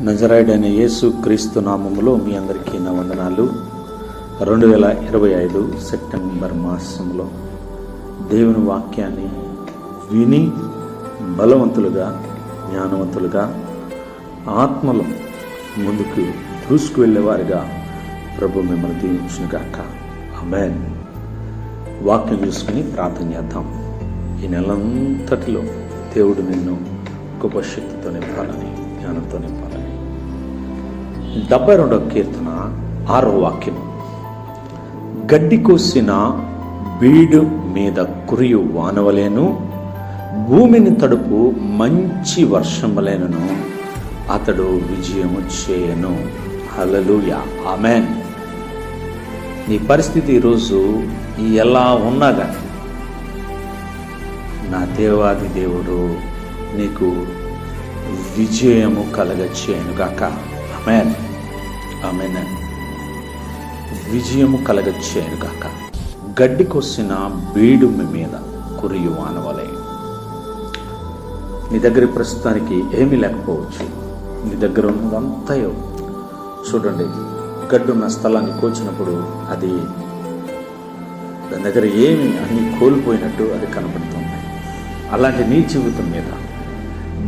నజరేయుడైన యేసు క్రీస్తు నామములో మీ అందరికీ నా వందనాలు. 2025 సెప్టెంబర్ మాసంలో దేవుని వాక్యాన్ని విని బలవంతులుగా, జ్ఞానవంతులుగా, ఆత్మలో ముందుకు దూసుకు వెళ్ళేవారిగా ప్రభు మిమ్మల్ని దీవించునుగాక. ఆమేన్. వాక్యం చూసుకుని ప్రార్థన చేద్దాం. ఈ నెలంతటిలో దేవుడు నిన్ను గొప్ప శక్తితో నింపాలని, జ్ఞానంతో నింపాలని. 72వ కీర్తన 6వ వాక్యం. గడ్డి కోసిన బీడు మీద కురియు వానవలేను, భూమిని తడుపు మంచి వర్షములేనను అతడు విజయము చేయను. హల్లెలూయా, ఆమేన్. నీ పరిస్థితి ఈరోజు ఎలా ఉన్నా కానీ నా దేవాది దేవుడు నీకు విజయము కలగచేయనుగాక. ఆమేన్, ఆమేన్. విజయము కలగచేయనుగాక. గడ్డి కొసిన బీడు మీద కురియు వానవలే. నీ దగ్గర ప్రస్తుతానికి ఏమీ లేకపోవచ్చు. నీ దగ్గర ఉన్నదంతయో చూడండి, గడ్డున్న స్థలాన్ని కోచినప్పుడు అది దాని దగ్గర ఏమి అన్ని కోల్పోయినట్టు అది కనబడుతుంది. అలాంటి నీ జీవితం మీద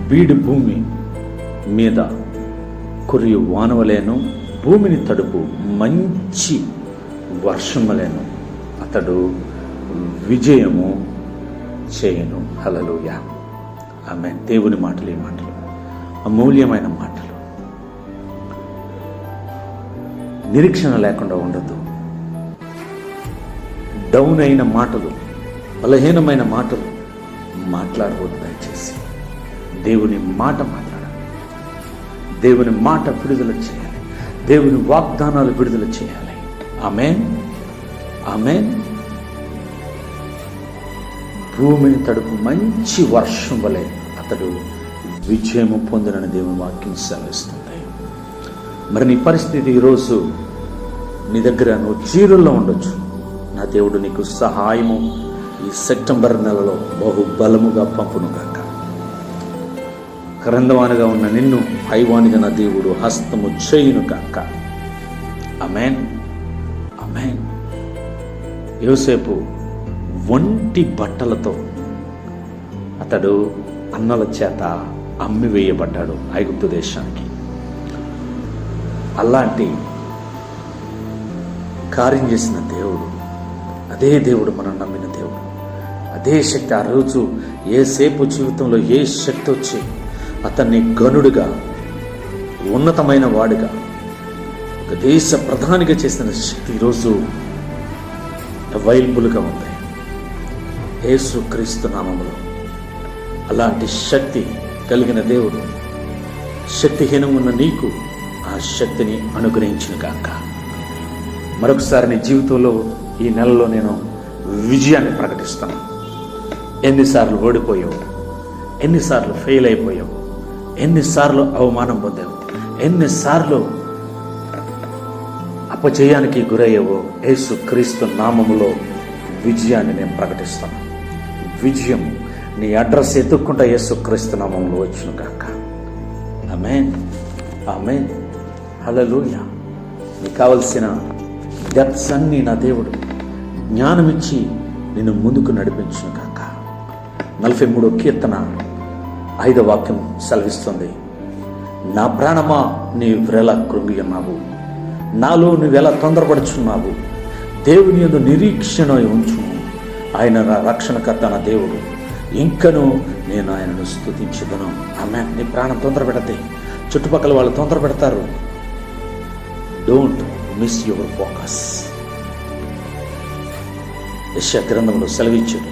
బీడు భూమి మీద కురియు వానవలేను, భూమిని తడుపు మంచి వర్షములేను అతడు విజయము చేయను. హల్లెలూయా, ఆమేన్. దేవుని మాటలు, ఈ మాటలు అమూల్యమైన మాటలు. నిరీక్షణ లేకుండా ఉండదు. డౌన్ అయిన మాటలు, బలహీనమైన మాటలు మాట్లాడవద్దు. దయచేసి దేవుని మాట మాట్లాడాలి. దేవుని మాట విడుదల చేయాలి. దేవుని వాగ్దానాలు విడుదల చేయాలి. ఆమేన్, ఆమేన్. భూమిని తడుపు మంచి వర్షం వలె అతడు విజయము పొందినని దేవుని వాక్యం సెలవిస్తుంది. మరి నీ పరిస్థితి ఈరోజు నీ దగ్గర నువ్వు జీరుల్లో ఉండొచ్చు. నా దేవుడు నీకు సహాయము ఈ సెప్టెంబర్ నెలలో బహుబలముగా పంపునుగాక. క్రందవానిగా ఉన్న నిన్ను పైవానిగా నా దేవుడు హస్తము చేయునుగాక. ఆమేన్, ఆమేన్. యోసేపు ఒంటి బట్టలతో అతడు అన్నల చేత అమ్మివేయబడ్డాడు ఐగుప్తు దేశానికి. అలాంటి కార్యం చేసిన దేవుడు, అదే దేవుడు, మనం నమ్మిన దేవుడు. అదే శక్తి ఆ రోజు యోసేపు జీవితంలో ఏ శక్తి వచ్చి అతన్ని గనుడుగా, ఉన్నతమైన వాడిగా, ఒక దేశ ప్రధానిగా చేసిన శక్తి ఈరోజు అవైలబుల్గా ఉంది యేసు క్రీస్తు నామములో. అలాంటి శక్తి కలిగిన దేవుడు శక్తిహీనంగా ఉన్న నీకు ఆ శక్తిని అనుగ్రహించునుగాక. మరొకసారి నీ జీవితంలో ఈ నెలలో నేను విజయాన్ని ప్రకటిస్తాను. ఎన్నిసార్లు ఓడిపోయావు, ఎన్నిసార్లు ఫెయిల్ అయిపోయావు, ఎన్నిసార్లు అవమానం పొందావు, ఎన్నిసార్లు అపజయానికి గురయ్యావో, యేసు క్రీస్తు నామములో విజయాన్ని నేను ప్రకటిస్తాను. విజయం నీ అడ్రస్ ఎత్తుక్కుంటా యేసు క్రీస్తు నామములో వచ్చును గాక. ఆమేన్, ఆమేన్. హల్లెలూయా. నీకు కావలసిన డెప్స్ అన్నీ నా దేవుడు జ్ఞానమిచ్చి నిన్ను ముందుకు నడిపించును గాక. 43వ కీర్తన 5వ వాక్యం సెలవిస్తుంది. నా ప్రాణమా, నీవెలా కృంగి ఉన్నావు, నాలో నువ్వెలా తొందరపడుచున్నావు. దేవుని యందు నిరీక్షణ ఉంచు. ఆయన నా రక్షణకర్త, నా దేవుడు. ఇంకను నేను ఆయనను స్తుతించుదును. ఆమె. నీ ప్రాణం తొందర పెడతే చుట్టుపక్కల వాళ్ళు తొందర పెడతారు. Don't miss your focus. యెషయా గ్రంథంలో సెలవిచ్చాడు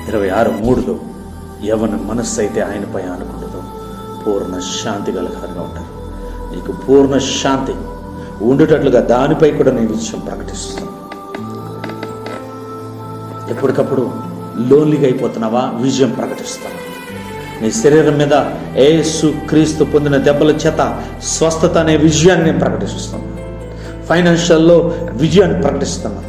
26:3లో, ఎవరి మనస్సు అయితే ఆయనపై అనుకుంటుందో పూర్ణ శాంతి గలగారుగా ఉంటారు. నీకు పూర్ణ శాంతి ఉండేటట్లుగా దానిపై కూడా నేను విషయం ప్రకటిస్తున్నాను. ఎప్పటికప్పుడు లోన్లీగా అయిపోతున్నావా? విజయం ప్రకటిస్తాను. నీ శరీరం మీద యేసు క్రీస్తు పొందిన దెబ్బల చేత స్వస్థత అనే విజయాన్ని నేను ప్రకటిస్తున్నాను. ఫైనాన్షియల్లో విజయాన్ని ప్రకటిస్తున్నాను.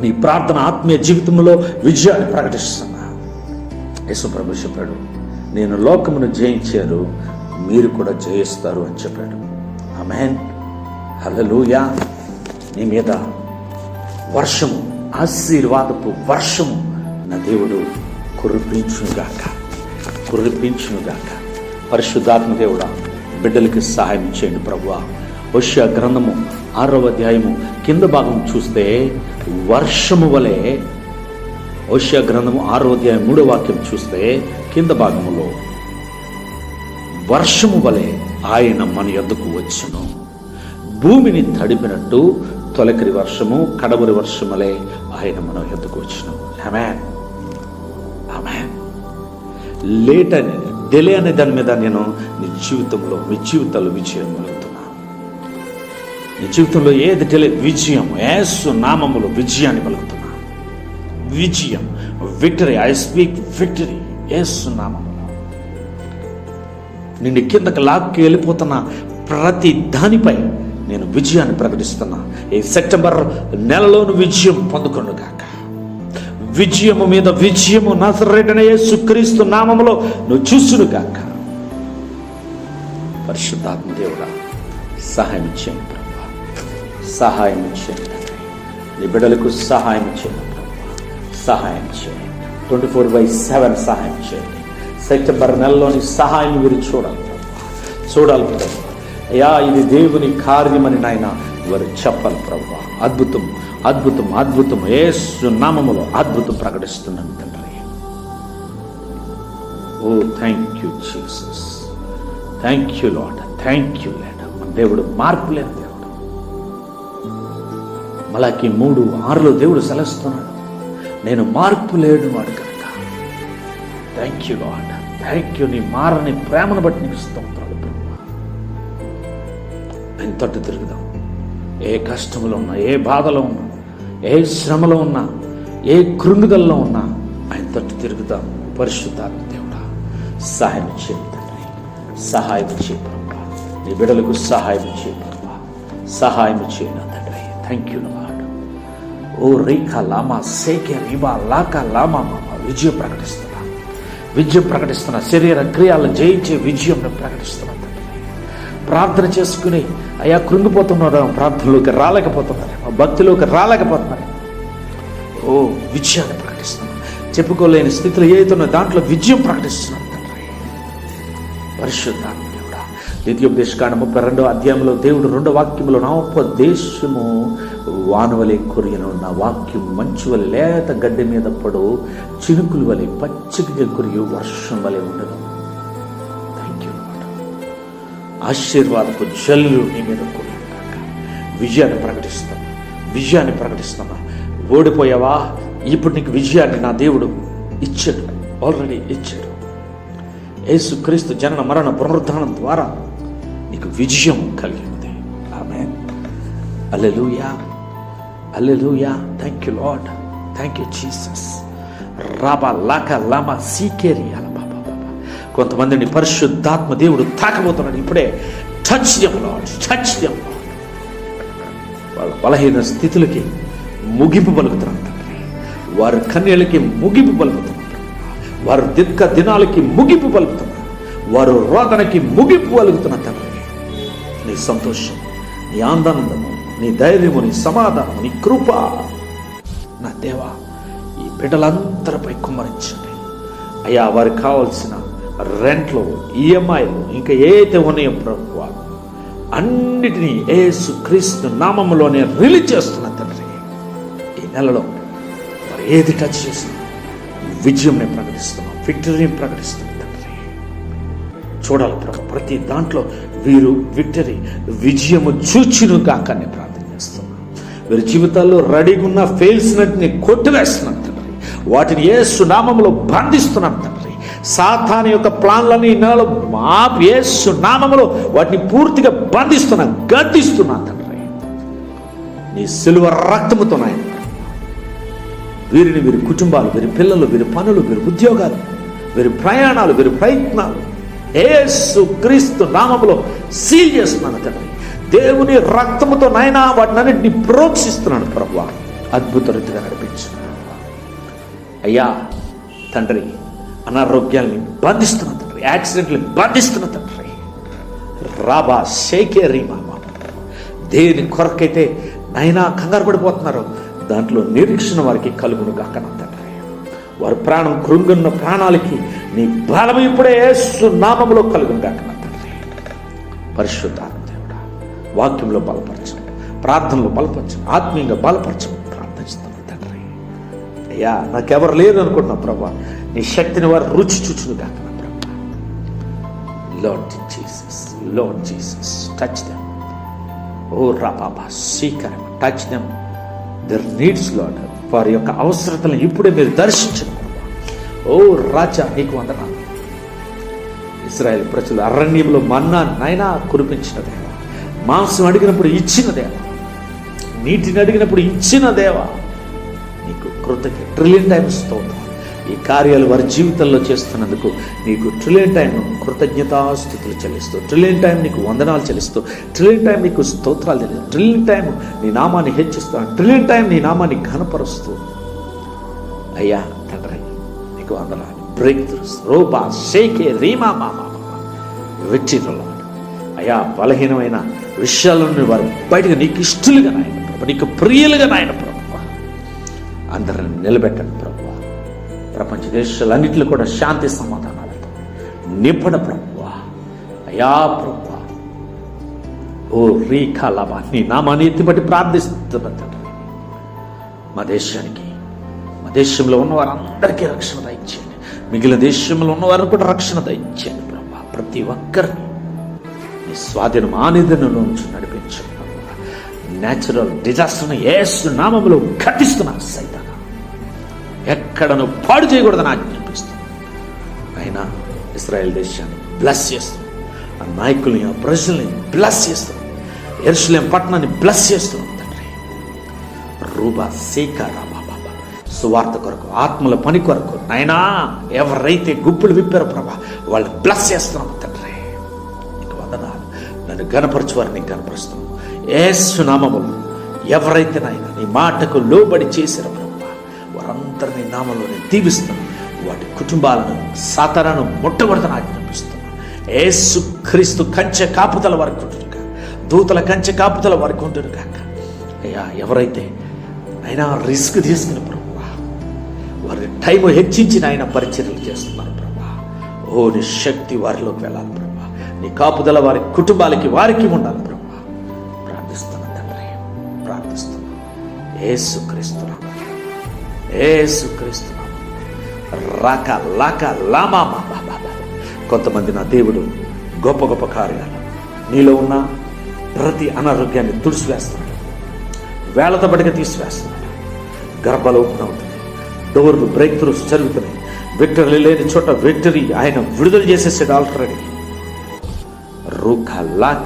నీ ప్రార్థన ఆత్మీయ జీవితంలో విజయాన్ని ప్రకటిస్తున్నా. యేసు ప్రభు చెప్పాడు, నేను లోకమును జయించారు, మీరు కూడా జయిస్తారు అని చెప్పాడు. ఆమేన్, హల్లెలూయా. నీ మీద వర్షము, ఆశీర్వాదపు వర్షము నా దేవుడు కురిపించునుగాక. పరిశుద్ధాత్మ దేవుడా, బిడ్డలకి సహాయం చేయండి ప్రభువా. హోషేయ గ్రంథము 6వ అధ్యాయము కింద భాగం చూస్తే వర్షము వలె, హోషేయ గ్రంథము 6వ అధ్యాయం 3వ వాక్యం చూస్తే కింద భాగములో వర్షము వలె ఆయన మన యొద్దకు వచ్చును. భూమిని తడిపినట్టు తొలకరి వర్షము, కడవరి వర్షములే ఆయన మన యొద్దకు వచ్చును. ఆమేన్, ఆమేన్. లేట్ అని, డిలే అనే దాని మీద నేను మీ జీవితంలో విజయం కలుగుతున్నా. నీ జీవితంలో ఏది డిలే, విజయం యేసు నామములో విజయాన్ని పలుకుతున్నా. విజయం, విక్టరీ. ఐ స్పీక్ విక్టరీ యేసు నామములో. నిన్ను కిందకి లాక్కి వెళ్ళిపోతున్న ప్రతి దానిపై నేను విజయాన్ని ప్రకటిస్తున్నా. ఈ సెప్టెంబర్ నెలలోను విజయం పొందుకొనుగాక. విజయము మీద విజయము నజరేయుడైన యేసుక్రీస్తు నామములో నువ్వు చూసునుగాక. పరిశుద్ధాత్మ దేవుడా, సహాయం చేయండి ప్రభువా, సహాయం చేయండి. నీ బిడ్డలకు సహాయం చేయండి ప్రభువా, సహాయం చేయండి. 24/7 సహాయం చేయండి. సెప్టెంబర్ నెలలోని సహాయం మీరు చూడాలి ప్రభువా. అయ్యా, ఇది దేవుని కార్యమని నాయన వారు చెప్పాలి ప్రభువా. అద్భుతం, అద్భుతం, అద్భుతం. యేసు నామములో అద్భుతం ప్రకటిస్తున్నాను తండ్రి. Oh thank you Jesus, thank you Lord, thank you Lord. మన దేవుడు మార్పు లేని దేవుడు. మలాకి 3:6 దేవుడు సెలవుస్తున్నాడు, నేను మార్పు లేడు వాడు కనుక. Thank you Lord, thank you. నీ మారని ప్రేమను బట్టి నీకు స్తోత్రాలు ప్రభువా. ఆయన తట్టు తిరుగుదాం. ఏ కష్టంలో ఉన్నా, ఏ బాధలో ఉన్నా, ఏ శ్రమలో ఉన్నా, ఏ కృంగుదల్లో ఉన్నా ఆయన తట్టు తిరుగుదాం. పరిశుద్ధాత్మ దేవుడా, సహాయం చేయండి తండ్రి, సహాయం చేయి ప్రభువా. నీ బిడ్డలకు సహాయం చేయి ప్రభువా, సహాయం చేయండి తండ్రి. Thank you Lord. ఓ రీకా లామా సేకే రీబా లాకా లామా మామా. విజయం ప్రకటిస్తున్నా. శరీర క్రియాలను జయించే విజయం ప్రకటిస్తున్నా తండ్రి. ప్రార్థన చేసుకుని అయ్యా కృంగిపోతున్నారు, ప్రార్థనలోకి రాలేకపోతున్నారు, భక్తిలోకి రాలేకపోతున్నారు. ఓ విజయాన్ని ప్రకటిస్తున్నాం. చెప్పుకోలేని స్థితిలో ఏదైతున్న దాంట్లో విజయం ప్రకటిస్తున్నాం తండ్రి. పరిశుద్ధాత్మ దేవుడా, ద్వితీయోపదేశకాండం 32వ అధ్యాయంలో దేవుడు 2వ వాక్యంలో, నా ఉపదేశము వానవలే కురియను, నా వాక్యం మంచు వలె లేత గడ్డి మీద పడు, చినుకుల వలె పచ్చిక కురియు, వర్షం వలె ఉండదు. Thank you lord. ఆశీర్వాదపు జల్లు నీ మీద కురియుగాక. విజయాన్ని ప్రకటిస్తున్నా. ఓడిపోయావా? ఇప్పుడు నీకు విజయాన్ని నా దేవుడు ఇచ్చాడు, ఆల్రెడీ ఇచ్చాడు. యేసుక్రీస్తు జనన మరణ పునరుద్ధానం ద్వారా నీకు విజయం కలిగింది. Amen, hallelujah, hallelujah. Thank you Lord, thank you Jesus. రాబా లాకా లామా సీకేరి అలబా. కొంతమందిని పరిశుద్ధాత్మ దేవుడు తాకబోతున్నాడు ఇప్పుడే. Touch them Lord, touch them Lord. వాళ్ళ బలహీన స్థితులకి ముగింపు పలుకుతున్నాను తండ్రి. వారి కన్యలకి ముగింపు పలుకుతున్నాను. వారు దినాలకి ముగింపు పలుకుతున్నారు. వారు రోదనకి ముగింపు పలుకుతున్న తండ్రి. నీ సంతోషం, నీ ఆనందము, నీ ధైర్యము, నీ సమాధానం, నీ కృప నా దేవా ఈ బిడ్డలందరిపై కుమ్మరించండి అయ్యా. వారికి కావాల్సిన రెంట్లు, ఈఎంఐలు, ఇంకా ఏదైతే ఉన్నాయో ప్రభువా, అన్నిటినీ యేసుక్రీస్తు నామములోనే రిలీజ్ చేస్తున్నా తండ్రి. ఈ నెలలో వారు ఏది టచ్ చేసినా విజయం నేను ప్రకటిస్తున్నాం, విక్టరీని ప్రకటిస్తున్నాం తండ్రి. చూడాలి ప్రభు, ప్రతి దాంట్లో వీరు విక్టరీ, విజయము చూచిను కాక నేను ప్రార్థన చేస్తున్నాను. వీరి జీవితాల్లో రెడీగా ఉన్న ఫెయిల్స్ నటిని కొట్టివేస్తున్నాను తండ్రి. వాటిని యేసు నామములో బంధిస్తున్నాను తండ్రి. సాతాను యొక్క ప్లాన్లని నెలలో యేసు నామములో వాటిని పూర్తిగా బంధిస్తున్నాను, గద్దిస్తున్నాను తండ్రి. నీ సిలువ రక్తముతో నాయన వీరిని, వీరి కుటుంబాలు, వీరి పిల్లలు, వీరి పనులు, వీరి ఉద్యోగాలు, వీరి ప్రయాణాలు, వీరి ప్రయత్నాలు యేసుక్రీస్తు నామములో సీల్ చేస్తున్నాను తండ్రి. దేవుని రక్తముతో నాయనా వాటిని అన్నింటినీ ప్రోక్షిస్తున్నాను ప్రభువా. అద్భుత రీతిగా నడిపించున్నాను అయ్యా తండ్రి. అనారోగ్యాల్ని బంధిస్తున్న తండ్రి, యాక్సిడెంట్ని బంధిస్తున్న తండ్రి. రాబా షేకే రీమా. దేని కొరకైతే నైనా కంగారు పడిపోతున్నారో దాంట్లో నిరీక్షణ వారికి కలుగును గాక నా తండ్రి. వారి ప్రాణం కృంగున్న ప్రాణాలకి నీ బలం ఇప్పుడే యేసు నామములో కలుగును గాక నా తండ్రి. పరిశుద్ధాత్మ దేవుడా, వాక్యంలో బలపరచం, ప్రార్థనలో బలపరచం, ఆత్మీయంగా బలపరచం ప్రార్థిస్తున్నాను తండ్రి. అయ్యా నాకెవరు లేరు అనుకుంటున్నా ప్రభా, నీ శక్తిని వారు రుచి చూచును గాక నా ప్రభా. Lord Jesus, lord Jesus, touch them. ఓ రాబాబా సీకరం, touch them their needs lord. వారి యొక్క అవసరతలను ఇప్పుడే మీరు దర్శించను. ఓ రాజా నీకు వందనాలు. ఇశ్రాయేలు ప్రజలు అరణ్యంలో మన్నా నైనా కురిపించిన దేవ, మాంసం అడిగినప్పుడు ఇచ్చిన దేవ, నీటిని అడిగినప్పుడు ఇచ్చిన దేవ, నీకు కృతజ్ఞత ట్రిలియన్ టైమ్స్ స్తోత్రం. ఈ కార్యాలు వారి జీవితంలో చేస్తున్నందుకు నీకు ట్రిలియన్ టైం కృతజ్ఞతాస్తుతులు చెల్లిస్తూ, ట్రిలియన్ టైం నీకు వందనాలు చెల్లిస్తూ, ట్రిలియన్ టైం నీకు స్తోత్రాలు చెల్లిస్తూ, ట్రిలియన్ టైం నీ నామాన్ని హెచ్చిస్తూ, ట్రిలియన్ టైం నీ నామాన్ని ఘనపరుస్తూ, అయ్యా తండ్రి నీకు వందనాలు. బ్రేక్ త్రూస్ రోబా షేకే రీమా మామా విక్టరీలో అయ్యా బలహీనమైన విషయాలను వారు బయటకు నీకు ఇష్టలుగా నాయన ప్రభు, నీకు ప్రియులుగా నాయన ప్రభు అందరిని నిలబెట్టండి ప్రభు. ప్రపంచ దేశాలన్నింటిలో కూడా శాంతి సమాధానాలతో నింపడ ప్రభు. అయ్యా ప్రభు, ఓ రీఖాలబా నీ నామాన్ని ఎత్తిపట్టి ప్రార్థిస్తున్నా. మా దేశానికి, మా దేశంలో ఉన్న వారందరికీ రక్షణ దయచేయండి. మిగిలిన దేశంలో ఉన్న వారిని కూడా రక్షణ దయచేయండి ప్రభు. ప్రతి ఒక్కరిని నీ స్వాధీనం ఆనిధనంలో నుంచి నడిపించండి ప్రభు. న్యాచురల్ డిజాస్టర్ని యేసు నామములో ఘటిస్తున్నా. సైతానా ఎక్కడను పాడు చేయకూడదని ఆజ్ఞాపిస్తుంది. అయినా ఇశ్రాయేల్ దేశాన్ని బ్లెస్ చేస్తున్నాం, ఆ నాయకుల్ని, ఆ ప్రజల్ని బ్లెస్ చేస్తున్నాం, యెరూషలేం పట్టణాన్ని బ్లెస్ చేస్తున్నాం తండ్రి. రూబా సేకారా బాబా సువార్త కొరకు, ఆత్మల పని కొరకు నాయనా ఎవరైతే గుప్పులు విప్పారో ప్రభా వాళ్ళని బ్లెస్ చేస్తున్నాం తండ్రి. నీకు వందనాలు. నన్ను గణపరచు వారిని గణపరుస్తున్నాం యేసు నామములో. ఎవరైతే నాయన నీ మాటకు లోబడి చేశారో ప్రభా వారందరినీ నామంలోనే దీవిస్తున్నాం. వాటి కుటుంబాలను సాతానును ముట్టగొడతను ఆజ్ఞాపిస్తున్నాం. యేసు క్రీస్తు కంచె కాపుదల వారికి ఉంటును కాక, దూతల కంచె కాపుదల వారికి ఉంటును కాక. అయ్యా ఎవరైతే అయినా రిస్క్ తీసుకుని ప్రభు వారి టైం హెచ్చించిన ఆయన పరిచర్యలు చేస్తున్నారు ప్రభా. ఓ నీ శక్తి వారిలోకి వెళ్ళాలి ప్రభా. నీ కాపుదల వారి కుటుంబాలకి వారికి ఉండాలి ప్రభా. ప్రార్థిస్తున్నా తండ్రి, ప్రార్థిస్తున్నా యేసుక్రీస్తు నామములో, యేసుక్రీస్తు నామములో. రాక లాక లామా బాబా. కొంతమంది నా దేవుడు గొప్ప గొప్ప కార్యాలు నీలో ఉన్న ప్రతి అనారోగ్యాన్ని తుడిసివేస్తున్నాడు, వేళతో బడిగా తీసివేస్తున్నాడు. గర్భాలు ఓపెన్ అవుతుంది, డోర్లు బ్రేక్ త్రూస్ జరుగుతున్నాయి. విక్టరీ లేని చోట విక్టరీ ఆయన విడుదల చేసేసాడు ఆల్రెడీ. రూక లాక